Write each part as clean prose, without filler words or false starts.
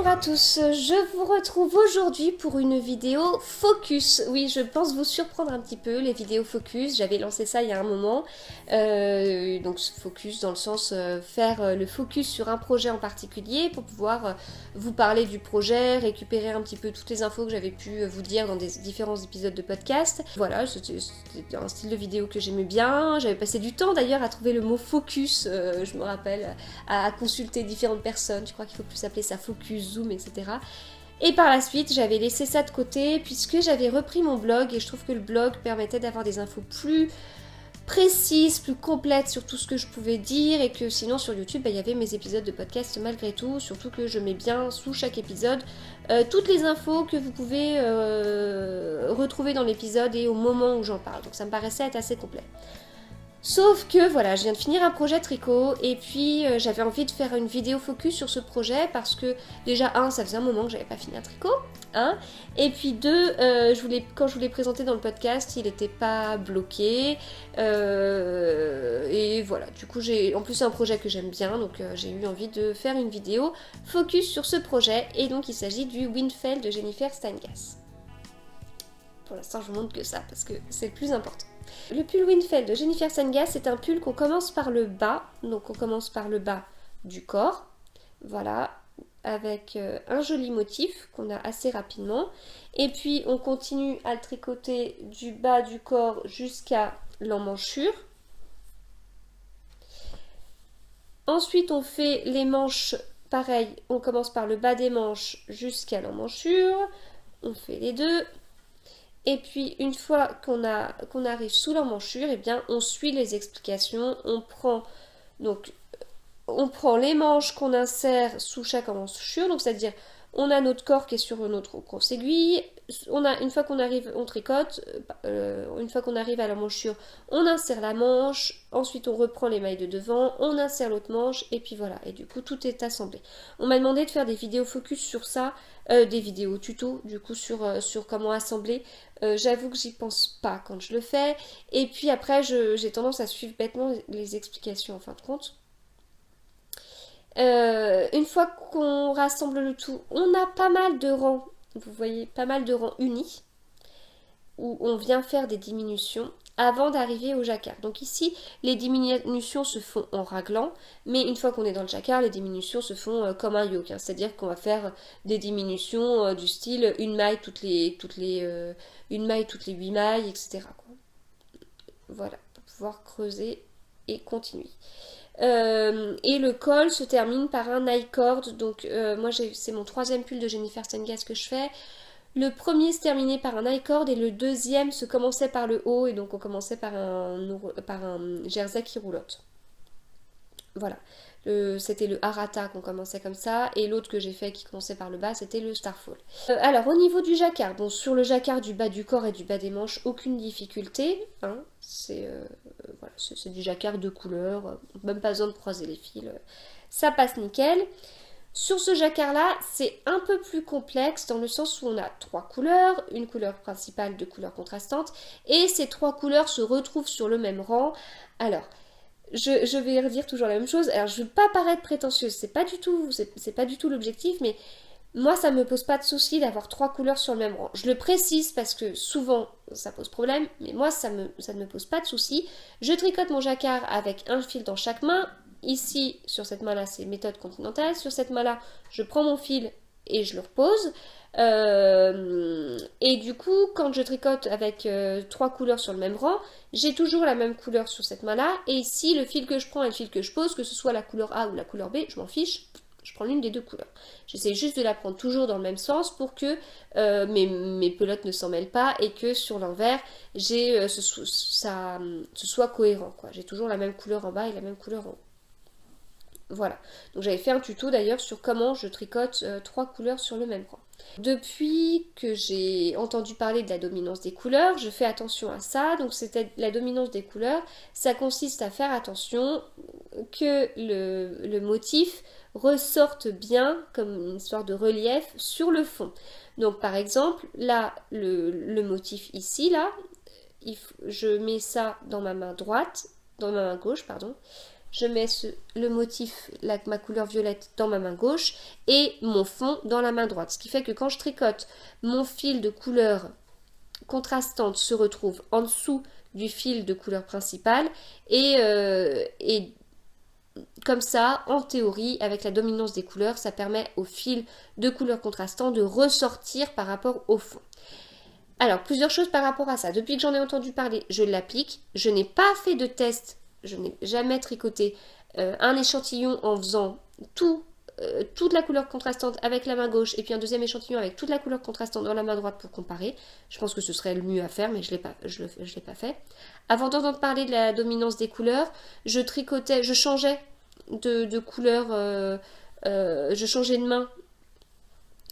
Bonjour à tous, je vous retrouve aujourd'hui pour une vidéo focus. Oui, je pense vous surprendre un petit peu, les vidéos focus, j'avais lancé ça il y a un moment. Donc focus dans le sens faire le focus sur un projet en particulier pour pouvoir vous parler du projet, récupérer un petit peu toutes les infos que j'avais pu vous dire dans des différents épisodes de podcast. Voilà, c'était un style de vidéo que j'aimais bien, j'avais passé du temps d'ailleurs à trouver le mot focus, je me rappelle, à consulter différentes personnes, je crois qu'il faut plus appeler ça focus, zoom, etc. Et par la suite, j'avais laissé ça de côté puisque j'avais repris mon blog et je trouve que le blog permettait d'avoir des infos plus précises, plus complètes sur tout ce que je pouvais dire et que sinon sur YouTube, il y avait mes épisodes de podcast malgré tout, surtout que je mets bien sous chaque épisode toutes les infos que vous pouvez retrouver dans l'épisode et au moment où j'en parle. Donc ça me paraissait être assez complet. Sauf que voilà, je viens de finir un projet tricot et puis j'avais envie de faire une vidéo focus sur ce projet parce que déjà ça faisait un moment que j'avais pas fini un tricot, et puis quand je vous l'ai présenté dans le podcast, il n'était pas bloqué, et voilà, du coup en plus c'est un projet que j'aime bien, donc j'ai eu envie de faire une vidéo focus sur ce projet, et donc il s'agit du Windfell de Jennifer Steingass. Pour l'instant je vous montre que ça parce que c'est le plus important. Le pull Windfell de Jennifer Steingass, c'est un pull qu'on commence par le bas, donc on commence par le bas du corps, voilà, avec un joli motif qu'on a assez rapidement, et puis on continue à le tricoter du bas du corps jusqu'à l'emmanchure. Ensuite on fait les manches, pareil, on commence par le bas des manches jusqu'à l'emmanchure, on fait les deux. Et puis une fois qu'on arrive sous l'emmanchure, eh bien on suit les explications, on prend les manches qu'on insère sous chaque emmanchure, donc c'est-à-dire on a notre corps qui est sur notre grosse aiguille, une fois qu'on arrive, on tricote, une fois qu'on arrive à l'emmanchure, on insère la manche, ensuite on reprend les mailles de devant, on insère l'autre manche, et puis voilà, et du coup tout est assemblé. On m'a demandé de faire des vidéos focus sur ça, des vidéos tuto du coup sur comment assembler. J'avoue que j'y pense pas quand je le fais, et puis après j'ai tendance à suivre bêtement les explications en fin de compte. Une fois qu'on rassemble le tout, on a pas mal de rangs, vous voyez, pas mal de rangs unis, où on vient faire des diminutions avant d'arriver au jacquard. Donc ici, les diminutions se font en raglant, mais une fois qu'on est dans le jacquard, les diminutions se font comme un yoke, c'est-à-dire qu'on va faire des diminutions du style une maille toutes les 8 mailles, etc. Voilà, pour pouvoir creuser et continuer. Et le col se termine par un I-cord, donc moi c'est mon troisième pull de Jennifer Steingass que je fais. Le premier se terminait par un I-cord et le deuxième se commençait par le haut, et donc on commençait par un jersey qui roulotte. Voilà, c'était le Harata qu'on commençait comme ça, et l'autre que j'ai fait qui commençait par le bas, c'était le Starfall. Alors au niveau du jacquard, bon, sur le jacquard du bas du corps et du bas des manches, aucune difficulté, c'est du jacquard de couleur, même pas besoin de croiser les fils, ça passe nickel. Sur ce jacquard-là, c'est un peu plus complexe dans le sens où on a 3 couleurs, une couleur principale, 2 couleurs contrastantes, et ces 3 couleurs se retrouvent sur le même rang. Alors, je vais redire toujours la même chose. Alors, je ne veux pas paraître prétentieuse, c'est pas du tout l'objectif, mais moi, ça me pose pas de souci d'avoir 3 couleurs sur le même rang. Je le précise parce que souvent, ça pose problème, mais moi, ça ne me pose pas de souci. Je tricote mon jacquard avec un fil dans chaque main. Ici, sur cette main-là, c'est méthode continentale. Sur cette main-là, je prends mon fil et je le repose. Et du coup, quand je tricote avec 3 couleurs sur le même rang, j'ai toujours la même couleur sur cette main-là. Et ici, le fil que je prends et le fil que je pose, que ce soit la couleur A ou la couleur B, je m'en fiche. Je prends l'une des deux couleurs. J'essaie juste de la prendre toujours dans le même sens pour que mes pelotes ne s'en mêlent pas et que sur l'envers, ce soit cohérent, quoi. J'ai toujours la même couleur en bas et la même couleur en haut. Voilà. Donc j'avais fait un tuto d'ailleurs sur comment je tricote 3 couleurs sur le même rang. Depuis que j'ai entendu parler de la dominance des couleurs, je fais attention à ça. Donc c'était la dominance des couleurs, ça consiste à faire attention que le motif ressorte bien comme une sorte de relief sur le fond. Donc par exemple, là, le motif ici, là, je mets ça dans ma main droite, dans ma main gauche, pardon. je mets le motif, ma couleur violette dans ma main gauche et mon fond dans la main droite. Ce qui fait que quand je tricote, mon fil de couleur contrastante se retrouve en dessous du fil de couleur principale et comme ça, en théorie, avec la dominance des couleurs, ça permet au fil de couleur contrastant de ressortir par rapport au fond. Alors, plusieurs choses par rapport à ça. Depuis que j'en ai entendu parler, je l'applique. Je n'ai pas fait de test, je n'ai jamais tricoté un échantillon en faisant toute la couleur contrastante avec la main gauche et puis un deuxième échantillon avec toute la couleur contrastante dans la main droite pour comparer. Je pense que ce serait le mieux à faire, mais je l'ai pas fait. Avant d'entendre parler de la dominance des couleurs, je changeais de couleur, je changeais de main.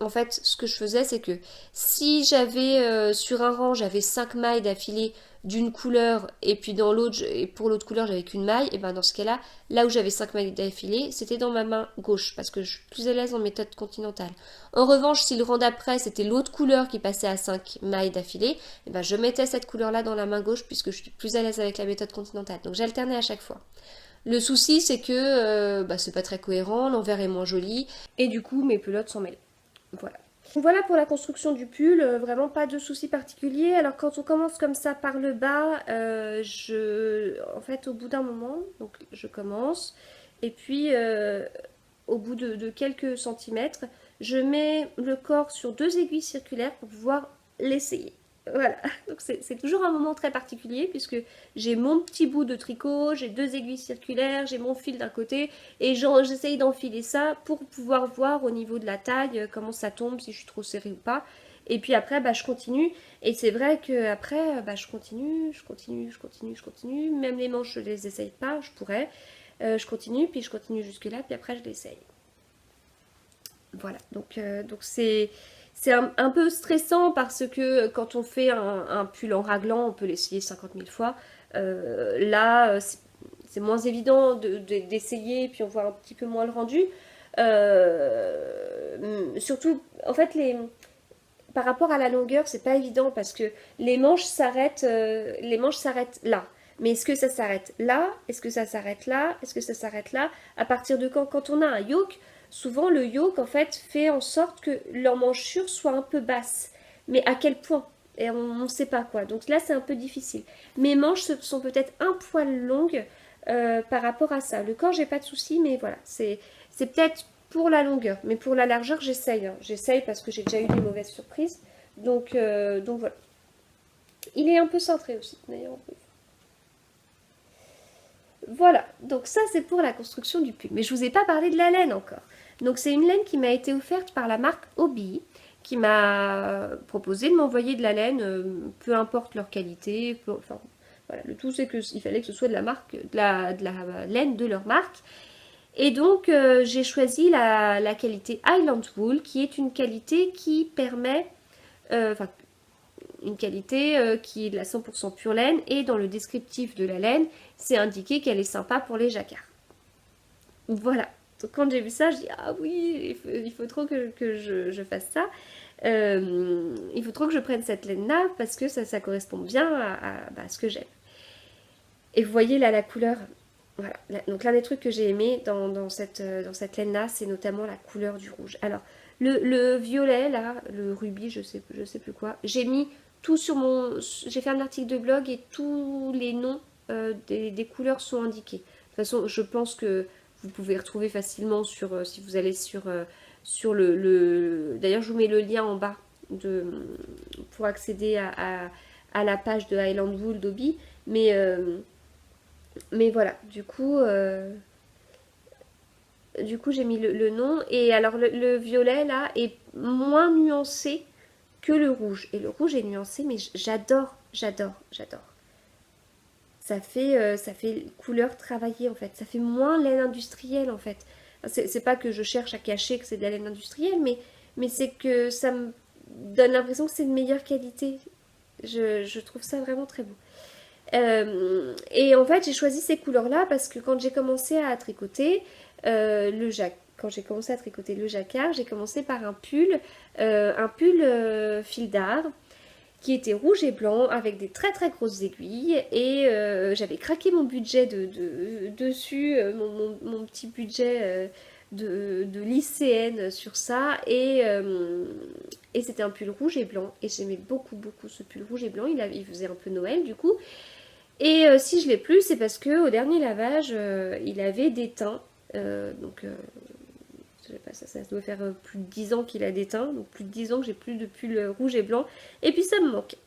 En fait, ce que je faisais, c'est que si j'avais sur un rang, j'avais 5 mailles d'affilée d'une couleur, et puis dans l'autre, et pour l'autre couleur, j'avais qu'une maille, et ben dans ce cas-là, là où j'avais 5 mailles d'affilée, c'était dans ma main gauche, parce que je suis plus à l'aise en méthode continentale. En revanche, si le rang d'après, c'était l'autre couleur qui passait à 5 mailles d'affilée, et ben je mettais cette couleur-là dans la main gauche, puisque je suis plus à l'aise avec la méthode continentale. Donc j'alternais à chaque fois. Le souci, c'est que c'est pas très cohérent, l'envers est moins joli, et du coup, mes pelotes s'en mêlent. Voilà. Voilà pour la construction du pull, vraiment pas de souci particulier. Alors quand on commence comme ça par le bas, en fait au bout d'un moment, donc je commence, et puis au bout de quelques centimètres, je mets le corps sur 2 aiguilles circulaires pour pouvoir l'essayer. Voilà, donc c'est toujours un moment très particulier puisque j'ai mon petit bout de tricot, j'ai 2 aiguilles circulaires, j'ai mon fil d'un côté et j'essaye d'enfiler ça pour pouvoir voir au niveau de la taille comment ça tombe, si je suis trop serrée ou pas. Et puis après, je continue. Et c'est vrai que après, je continue. Même les manches, je les essaye pas, je pourrais. Je continue, puis je continue jusque là, puis après je l'essaye. Voilà, donc c'est un peu stressant parce que quand on fait un pull en raglan, on peut l'essayer 50 000 fois. Là, c'est moins évident d'essayer, puis on voit un petit peu moins le rendu. Surtout, en fait, par rapport à la longueur, c'est pas évident parce que les manches s'arrêtent là. Mais est-ce que ça s'arrête là? Est-ce que ça s'arrête là? Est-ce que ça s'arrête là? À partir de quand on a un yoke, souvent le yoke en fait fait en sorte que l'emmanchure soit un peu basse. Mais à quel point? Et on ne sait pas quoi. Donc là c'est un peu difficile. Mes manches sont peut-être un poil longues par rapport à ça. Le corps j'ai pas de souci, mais voilà. C'est peut-être pour la longueur. Mais pour la largeur j'essaye. J'essaye parce que j'ai déjà eu des mauvaises surprises. Donc voilà. Il est un peu cintré aussi d'ailleurs. Voilà, donc ça c'est pour la construction du pull. Mais je ne vous ai pas parlé de la laine encore. Donc c'est une laine qui m'a été offerte par la marque Hobbii, qui m'a proposé de m'envoyer de la laine, peu importe leur qualité. Enfin, voilà, le tout c'est qu'il fallait que ce soit de la laine de leur marque. Et donc j'ai choisi la qualité Highland Wool, qui est une qualité qui permet, une qualité qui est de la 100% pure laine, et dans le descriptif de la laine, c'est indiqué qu'elle est sympa pour les jacquards. Voilà. Donc quand j'ai vu ça, je dis ah oui, il faut trop que je fasse ça. Il faut trop que je prenne cette laine-là parce que ça correspond bien à ce que j'aime. Et vous voyez là la couleur. Voilà. Donc l'un des trucs que j'ai aimé dans cette laine-là, c'est notamment la couleur du rouge. Alors le violet là, le rubis, je sais plus quoi. J'ai mis tout sur j'ai fait un article de blog et tous les noms des couleurs sont indiqués. De toute façon, je pense que vous pouvez retrouver facilement si vous allez sur D'ailleurs, je vous mets le lien en bas pour accéder à la page de Highland Wool d'Hobbii. Mais voilà, du coup j'ai mis le nom. Et alors le violet là est moins nuancé que le rouge. Et le rouge est nuancé, mais j'adore. Ça fait couleur travaillée en fait. Ça fait moins laine industrielle en fait. C'est pas que je cherche à cacher que c'est de la laine industrielle, mais c'est que ça me donne l'impression que c'est de meilleure qualité. Je trouve ça vraiment très beau. Et en fait, j'ai choisi ces couleurs-là parce que quand j'ai commencé à tricoter le jacquard, j'ai commencé par un pull fil d'art. qui était rouge et blanc avec des très très grosses aiguilles et j'avais craqué mon budget dessus, mon petit budget de lycéenne sur ça et c'était un pull rouge et blanc et j'aimais beaucoup beaucoup ce pull rouge et blanc, il faisait un peu Noël du coup et si je l'ai plus c'est parce que au dernier lavage il avait déteint donc je sais pas, ça doit faire plus de 10 ans qu'il a déteint, donc plus de 10 ans que j'ai plus de pull rouge et blanc et puis ça me manquait.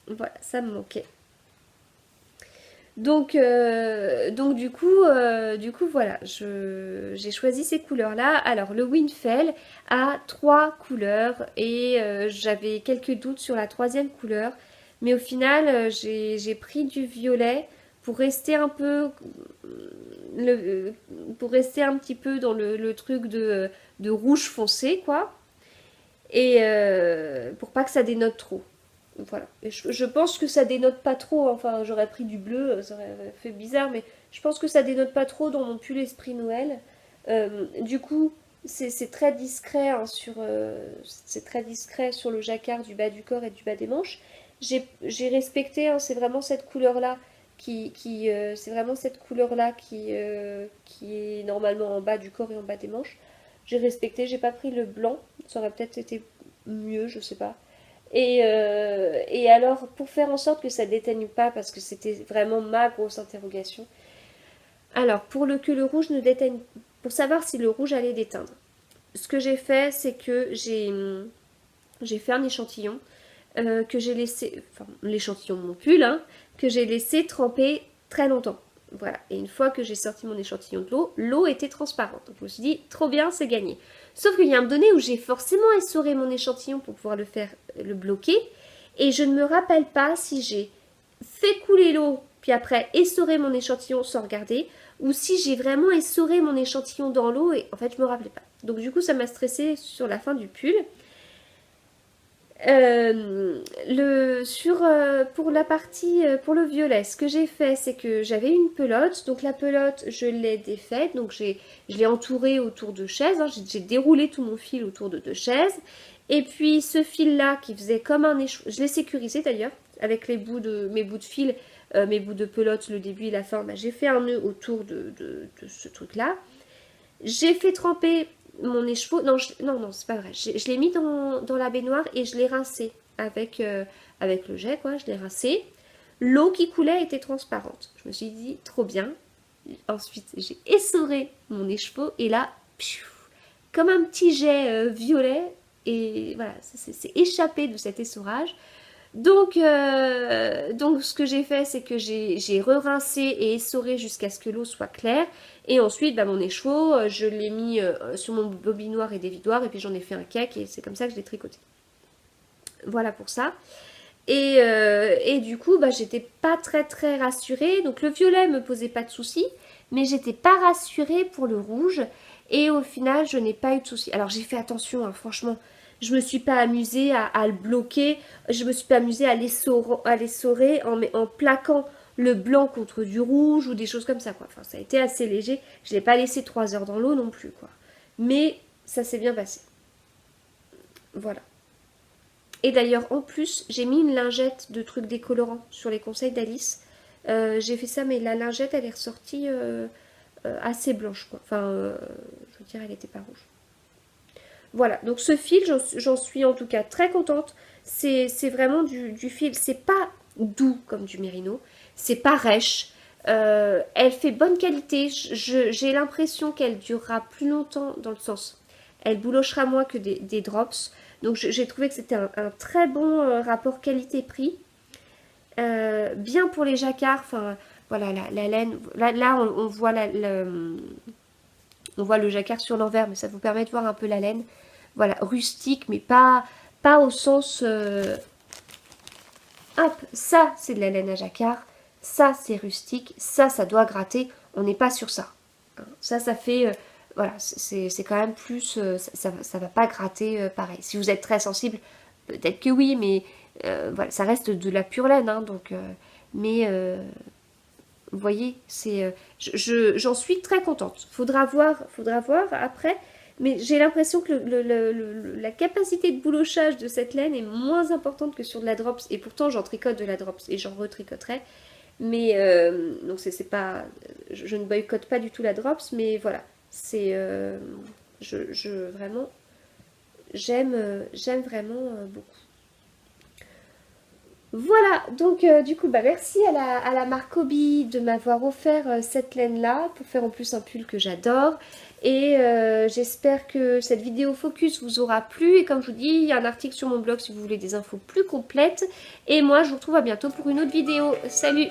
Voilà, ça me manquait. Donc du coup voilà, j'ai choisi ces couleurs-là. Alors le Winfell a 3 couleurs et j'avais quelques doutes sur la troisième couleur. Mais au final, j'ai pris du violet pour rester un peu, pour rester un petit peu dans le truc de rouge foncé, quoi. Et pour pas que ça dénote trop. Voilà. Et je pense que ça dénote pas trop. Enfin, j'aurais pris du bleu, ça aurait fait bizarre, mais je pense que ça dénote pas trop dans mon pull Esprit Noël. Du coup, c'est très discret hein, c'est très discret sur le jacquard du bas du corps et du bas des manches. J'ai respecté, hein, c'est vraiment cette couleur-là c'est vraiment cette couleur-là qui est normalement en bas du corps et en bas des manches. J'ai respecté, j'ai pas pris le blanc, ça aurait peut-être été mieux, je sais pas. Et alors, pour faire en sorte que ça déteigne pas, parce que c'était vraiment ma grosse interrogation, alors pour que le rouge ne déteigne, pour savoir si le rouge allait déteindre, ce que j'ai fait, c'est que j'ai fait un échantillon que j'ai laissé, enfin l'échantillon de mon pull, hein, que j'ai laissé tremper très longtemps. Voilà, et une fois que j'ai sorti mon échantillon de l'eau était transparente. Donc je me suis dit, trop bien, c'est gagné. Sauf qu'il y a un moment donné où j'ai forcément essoré mon échantillon pour pouvoir le bloquer. Et je ne me rappelle pas si j'ai fait couler l'eau, puis après essoré mon échantillon sans regarder, ou si j'ai vraiment essoré mon échantillon dans l'eau et en fait je me rappelais pas. Donc du coup ça m'a stressée sur la fin du pull. Pour la partie, pour le violet, ce que j'ai fait, c'est que j'avais une pelote. Donc la pelote, je l'ai défaite. Donc je l'ai entourée autour de chaises. Hein, j'ai déroulé tout mon fil autour de 2 chaises. Et puis ce fil-là qui faisait comme un écheveau, je l'ai sécurisé d'ailleurs avec mes bouts de fil, mes bouts de pelote, le début et la fin. Bah, j'ai fait un nœud autour de ce truc-là. J'ai fait tremper mon écheveau. Non, non, c'est pas vrai. Je l'ai mis dans la baignoire et je l'ai rincé avec le jet, quoi. Je l'ai rincé. L'eau qui coulait était transparente. Je me suis dit, trop bien. Ensuite, j'ai essoré mon écheveau et là, pfiou, comme un petit jet violet. Et voilà, c'est échappé de cet essorage. Donc ce que j'ai fait, c'est que j'ai re-rincé et essoré jusqu'à ce que l'eau soit claire. Et ensuite, bah, mon écheveau, je l'ai mis sur mon bobinoir et dévidoir. Et puis j'en ai fait un cake et c'est comme ça que je l'ai tricoté. Voilà pour ça. Et du coup, bah, j'étais pas très très rassurée. Donc le violet me posait pas de soucis. Mais j'étais pas rassurée pour le rouge. Et au final, je n'ai pas eu de soucis. Alors j'ai fait attention, hein, franchement. Je me suis pas amusée à le bloquer. Je me suis pas amusée à l'essorer en plaquant le blanc contre du rouge ou des choses comme ça, quoi. Enfin, ça a été assez léger. Je l'ai pas laissé 3 heures dans l'eau non plus, quoi. Mais ça s'est bien passé. Voilà. Et d'ailleurs, en plus, j'ai mis une lingette de trucs décolorants sur les conseils d'Alice. J'ai fait ça, mais la lingette, elle est ressortie assez blanche, quoi. Enfin, je veux dire, elle n'était pas rouge. Voilà, donc ce fil, j'en suis en tout cas très contente. C'est vraiment du fil, c'est pas doux comme du mérino, c'est pas rêche. Elle fait bonne qualité, j'ai l'impression qu'elle durera plus longtemps dans le sens. Elle boulochera moins que des drops. Donc j'ai trouvé que c'était un très bon rapport qualité-prix. Bien pour les jacquards, enfin voilà, la laine. Là on voit on voit le jacquard sur l'envers, mais ça vous permet de voir un peu la laine. Voilà, rustique, mais pas au sens... Hop, ça, c'est de la laine à jacquard. Ça, c'est rustique. Ça doit gratter. On n'est pas sur ça. Ça fait... voilà, c'est quand même plus... ça va pas gratter pareil. Si vous êtes très sensible, peut-être que oui, mais voilà, ça reste de la pure laine. Hein, donc, mais... vous voyez, j'en suis très contente. Faudra voir après. Mais j'ai l'impression que la capacité de boulochage de cette laine est moins importante que sur de la drops. Et pourtant, j'en tricote de la drops et j'en retricoterai. Mais donc c'est pas, je ne boycotte pas du tout la drops, mais voilà, c'est, vraiment, j'aime vraiment beaucoup. Voilà, donc du coup, bah, merci à la marque Hobby de m'avoir offert cette laine-là pour faire en plus un pull que j'adore. Et j'espère que cette vidéo focus vous aura plu. Et comme je vous dis, il y a un article sur mon blog si vous voulez des infos plus complètes. Et moi, je vous retrouve à bientôt pour une autre vidéo. Salut!